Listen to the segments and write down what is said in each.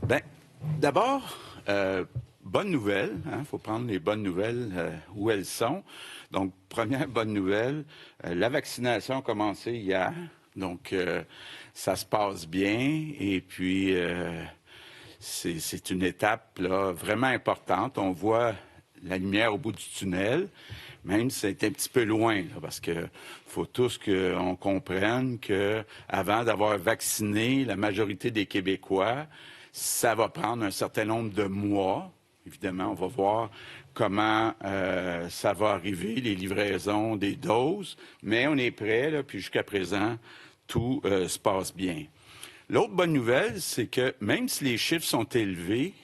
Bien, d'abord, bonne nouvelle. Il faut prendre les bonnes nouvelles où elles sont. Donc, première bonne nouvelle, la vaccination a commencé hier. Donc, ça se passe bien. Et puis, c'est une étape là, vraiment importante. On voit la lumière au bout du tunnel, même si c'est un petit peu loin, là, parce que faut tous qu'on comprenne que avant d'avoir vacciné la majorité des Québécois, ça va prendre un certain nombre de mois. Évidemment, on va voir comment ça va arriver, les livraisons des doses, mais on est prêt, là, puis jusqu'à présent, tout se passe bien. L'autre bonne nouvelle, c'est que même si les chiffres sont élevés,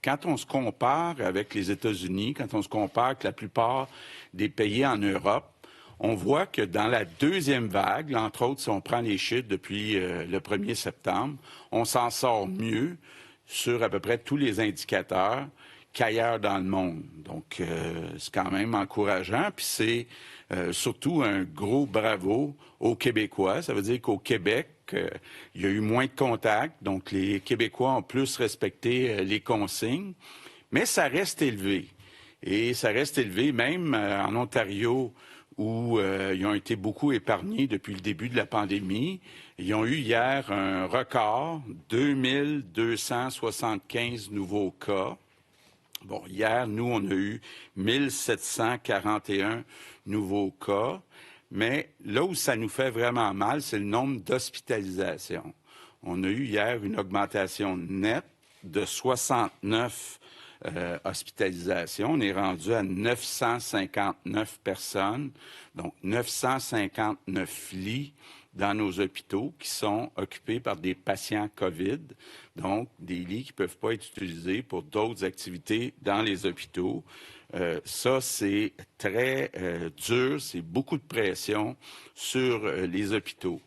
quand on se compare avec les États-Unis, quand on se compare avec la plupart des pays en Europe, on voit que dans la deuxième vague, entre autres, si on prend les chiffres depuis le 1er septembre, on s'en sort mieux sur à peu près tous les indicateurs qu'ailleurs dans le monde. Donc, c'est quand même encourageant. Puis c'est surtout un gros bravo aux Québécois. Ça veut dire qu'au Québec, il y a eu moins de contacts. Donc, les Québécois ont plus respecté les consignes. Mais ça reste élevé. Et ça reste élevé même en Ontario, où ils ont été beaucoup épargnés depuis le début de la pandémie. Ils ont eu hier un record, 2275 nouveaux cas. Bon, hier, nous, on a eu 1741 nouveaux cas, mais là où ça nous fait vraiment mal, c'est le nombre d'hospitalisations. On a eu hier une augmentation nette de 69 hospitalisations. On est rendu à 959 personnes, donc 959 lits dans nos hôpitaux qui sont occupés par des patients COVID, donc des lits qui ne peuvent pas être utilisés pour d'autres activités dans les hôpitaux. Ça, c'est très dur, c'est beaucoup de pression sur les hôpitaux.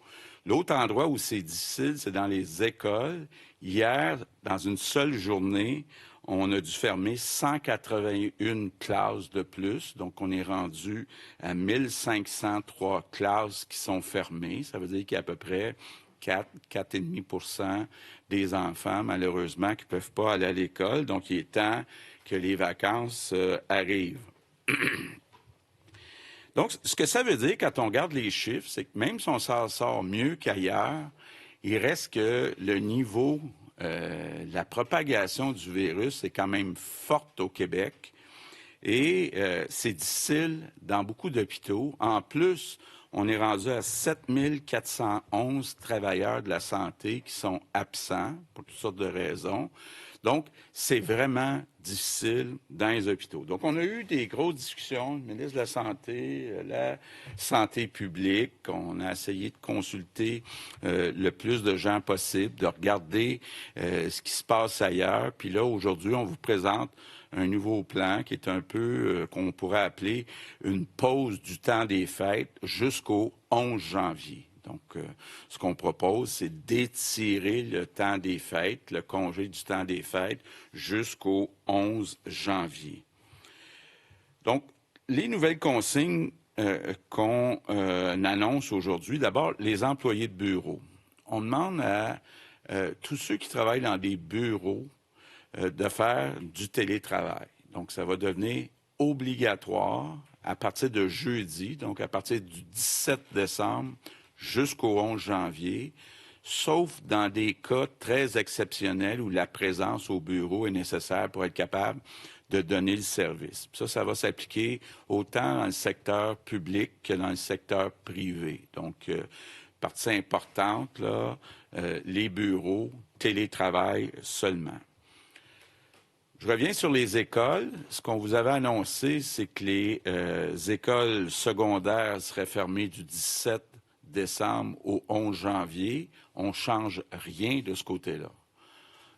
L'autre endroit où c'est difficile, c'est dans les écoles. Hier, dans une seule journée, on a dû fermer 181 classes de plus. Donc, on est rendu à 1503 classes qui sont fermées. Ça veut dire qu'il y a à peu près 4,5% des enfants, malheureusement, qui ne peuvent pas aller à l'école. Donc, il est temps que les vacances arrivent. Donc, ce que ça veut dire quand on regarde les chiffres, c'est que même si on s'en sort mieux qu'ailleurs, il reste que le niveau, la propagation du virus est quand même forte au Québec et c'est difficile dans beaucoup d'hôpitaux. En plus, on est rendu à 7411 travailleurs de la santé qui sont absents pour toutes sortes de raisons. Donc, c'est vraiment difficile dans les hôpitaux. Donc, on a eu des grosses discussions, le ministre de la Santé, la santé publique. On a essayé de consulter le plus de gens possible, de regarder ce qui se passe ailleurs. Puis là, aujourd'hui, on vous présente un nouveau plan qui est un peu, qu'on pourrait appeler une pause du temps des fêtes jusqu'au 11 janvier. Donc, ce qu'on propose, c'est d'étirer le temps des fêtes, le congé du temps des fêtes, jusqu'au 11 janvier. Donc, les nouvelles consignes qu'on annonce aujourd'hui, d'abord, les employés de bureau. On demande à tous ceux qui travaillent dans des bureaux de faire du télétravail. Donc, ça va devenir obligatoire à partir de jeudi, donc à partir du 17 décembre, jusqu'au 11 janvier, sauf dans des cas très exceptionnels où la présence au bureau est nécessaire pour être capable de donner le service. Ça va s'appliquer autant dans le secteur public que dans le secteur privé. Donc, partie importante, là, les bureaux, télétravail seulement. Je reviens sur les écoles. Ce qu'on vous avait annoncé, c'est que les écoles secondaires seraient fermées du 17 décembre au 11 janvier. On ne change rien de ce côté-là.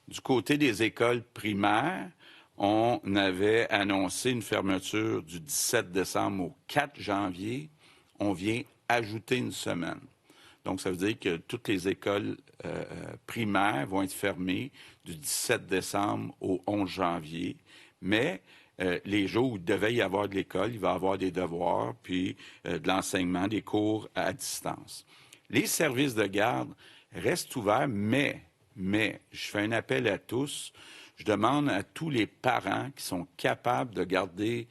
Du côté des écoles primaires, on avait annoncé une fermeture du 17 décembre au 4 janvier. On vient ajouter une semaine. Donc, ça veut dire que toutes les écoles primaires vont être fermées du 17 décembre au 11 janvier. Mais les jours où il devait y avoir de l'école, il va y avoir des devoirs, puis de l'enseignement, des cours à distance. Les services de garde restent ouverts, mais Mais je fais un appel à tous. Je demande à tous les parents qui sont capables de garder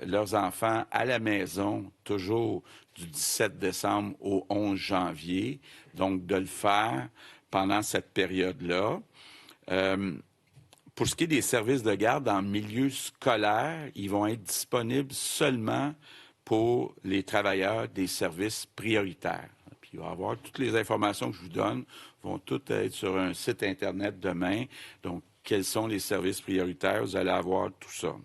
leurs enfants à la maison, toujours du 17 décembre au 11 janvier, donc de le faire pendant cette période-là. Pour ce qui est des services de garde en milieu scolaire, ils vont être disponibles seulement pour les travailleurs des services prioritaires. Puis il va y avoir toutes les informations que je vous donne vont toutes être sur un site Internet demain. Donc, quels sont les services prioritaires? Vous allez avoir tout ça.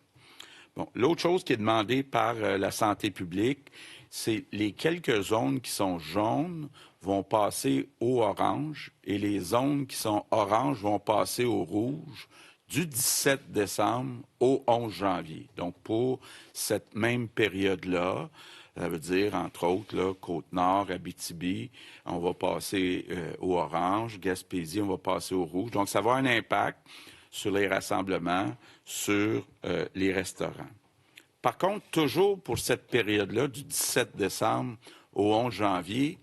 Bon, l'autre chose qui est demandée par la santé publique, c'est les quelques zones qui sont jaunes vont passer au orange et les zones qui sont oranges vont passer au rouge du 17 décembre au 11 janvier. Donc, pour cette même période-là, ça veut dire, entre autres, là, Côte-Nord, Abitibi, on va passer au orange, Gaspésie, on va passer au rouge. Donc, ça va avoir un impact sur les rassemblements, sur les restaurants. Par contre, toujours pour cette période-là, du 17 décembre au 11 janvier,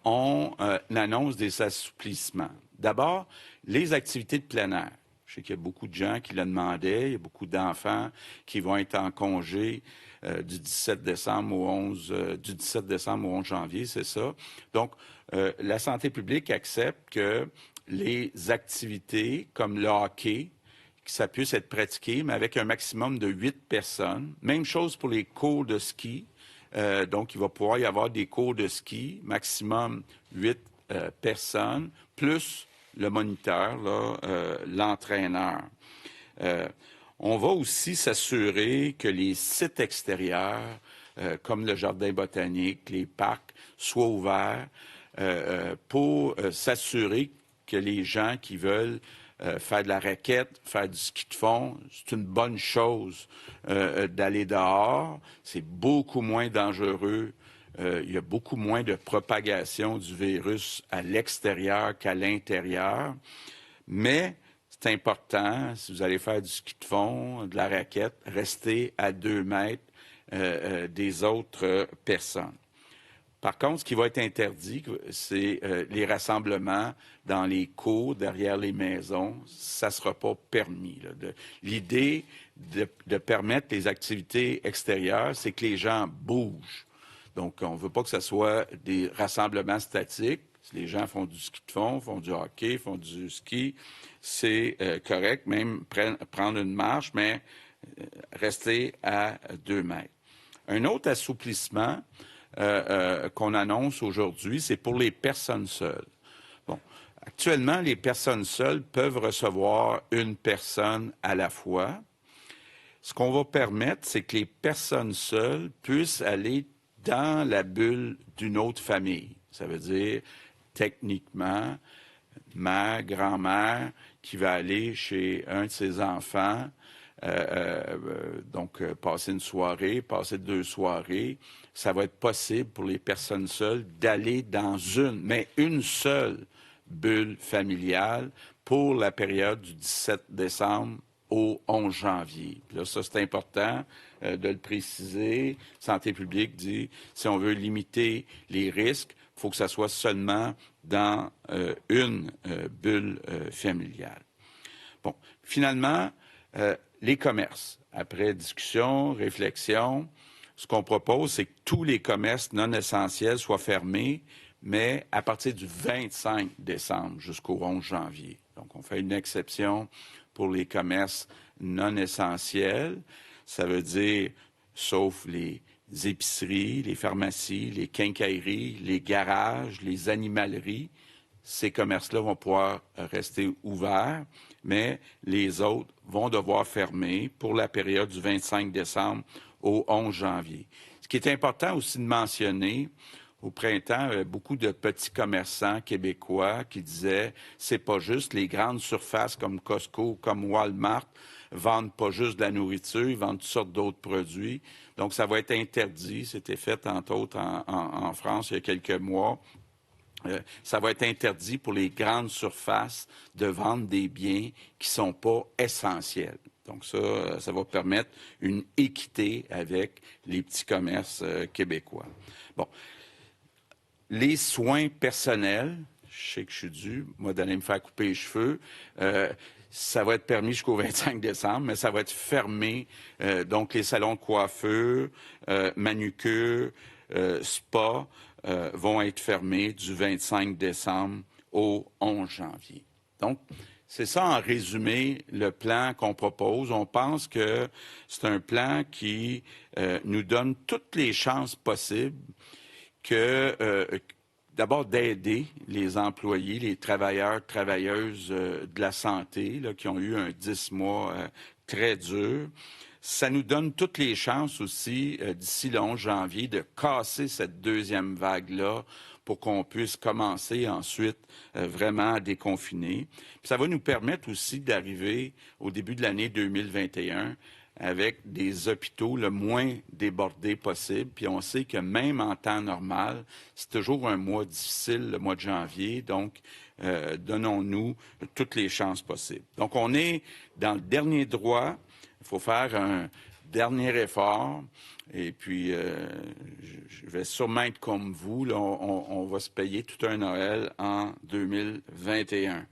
on annonce des assouplissements. D'abord, les activités de plein air. Je sais qu'il y a beaucoup de gens qui le demandaient. Il y a beaucoup d'enfants qui vont être en congé du 17 décembre au 11 janvier, c'est ça. Donc, la santé publique accepte que les activités comme le hockey, que ça puisse être pratiqué, mais avec un maximum de 8 personnes. Même chose pour les cours de ski. Donc, il va pouvoir y avoir des cours de ski, maximum 8 personnes, plus le moniteur, l'entraîneur. On va aussi s'assurer que les sites extérieurs, comme le jardin botanique, les parcs, soient ouverts pour s'assurer que les gens qui veulent faire de la raquette, faire du ski de fond, c'est une bonne chose d'aller dehors. C'est beaucoup moins dangereux. Il y a beaucoup moins de propagation du virus à l'extérieur qu'à l'intérieur. Mais c'est important, si vous allez faire du ski de fond, de la raquette, restez à 2 mètres des autres personnes. Par contre, ce qui va être interdit, c'est les rassemblements dans les cours, derrière les maisons. Ça ne sera pas permis. L'idée de permettre les activités extérieures, c'est que les gens bougent. Donc, on ne veut pas que ce soit des rassemblements statiques. Si les gens font du ski de fond, font du hockey, font du ski, c'est correct, même prendre une marche, mais rester à 2 mètres. Un autre assouplissement qu'on annonce aujourd'hui, c'est pour les personnes seules. Bon, actuellement, les personnes seules peuvent recevoir une personne à la fois. Ce qu'on va permettre, c'est que les personnes seules puissent aller dans la bulle d'une autre famille. Ça veut dire, techniquement, mère, grand-mère qui va aller chez un de ses enfants, donc passer une soirée, passer 2 soirées, ça va être possible pour les personnes seules d'aller dans une seule bulle familiale pour la période du 17 décembre au 11 janvier. Puis là, ça, c'est important de le préciser. Santé publique dit, si on veut limiter les risques, il faut que ça soit seulement dans une bulle familiale. Bon, finalement, les commerces. Après discussion, réflexion, ce qu'on propose, c'est que tous les commerces non essentiels soient fermés, mais à partir du 25 décembre jusqu'au 11 janvier. Donc, on fait une exception pour les commerces non essentiels. Ça veut dire, sauf les épiceries, les pharmacies, les quincailleries, les garages, les animaleries, ces commerces-là vont pouvoir rester ouverts, mais les autres vont devoir fermer pour la période du 25 décembre au 11 janvier. Ce qui est important aussi de mentionner, au printemps, il y avait beaucoup de petits commerçants québécois qui disaient c'est pas juste les grandes surfaces comme Costco, comme Walmart vendent pas juste de la nourriture, ils vendent toutes sortes d'autres produits. Donc, ça va être interdit. C'était fait, entre autres, en France il y a quelques mois. Ça va être interdit pour les grandes surfaces de vendre des biens qui ne sont pas essentiels. Donc ça va permettre une équité avec les petits commerces québécois. Bon. Les soins personnels, je je sais que je suis dû, moi, d'aller me faire couper les cheveux. Ça va être permis jusqu'au 25 décembre, mais ça va être fermé. Donc, les salons de coiffure, manucure, spa vont être fermés du 25 décembre au 11 janvier. Donc, c'est ça en résumé le plan qu'on propose. On pense que c'est un plan qui nous donne toutes les chances possibles d'abord d'aider les employés, les travailleurs, travailleuses de la santé là, qui ont eu un 10 mois très dur. Ça nous donne toutes les chances aussi, d'ici le 11 janvier, de casser cette deuxième vague-là pour qu'on puisse commencer ensuite vraiment à déconfiner. Puis ça va nous permettre aussi d'arriver au début de l'année 2021 avec des hôpitaux le moins débordés possible. Puis on sait que même en temps normal, c'est toujours un mois difficile, le mois de janvier. Donc, donnons-nous toutes les chances possibles. Donc, on est dans le dernier droit. Il faut faire un dernier effort. Et puis, je vais sûrement être comme vous. Là, on va se payer tout un Noël en 2021.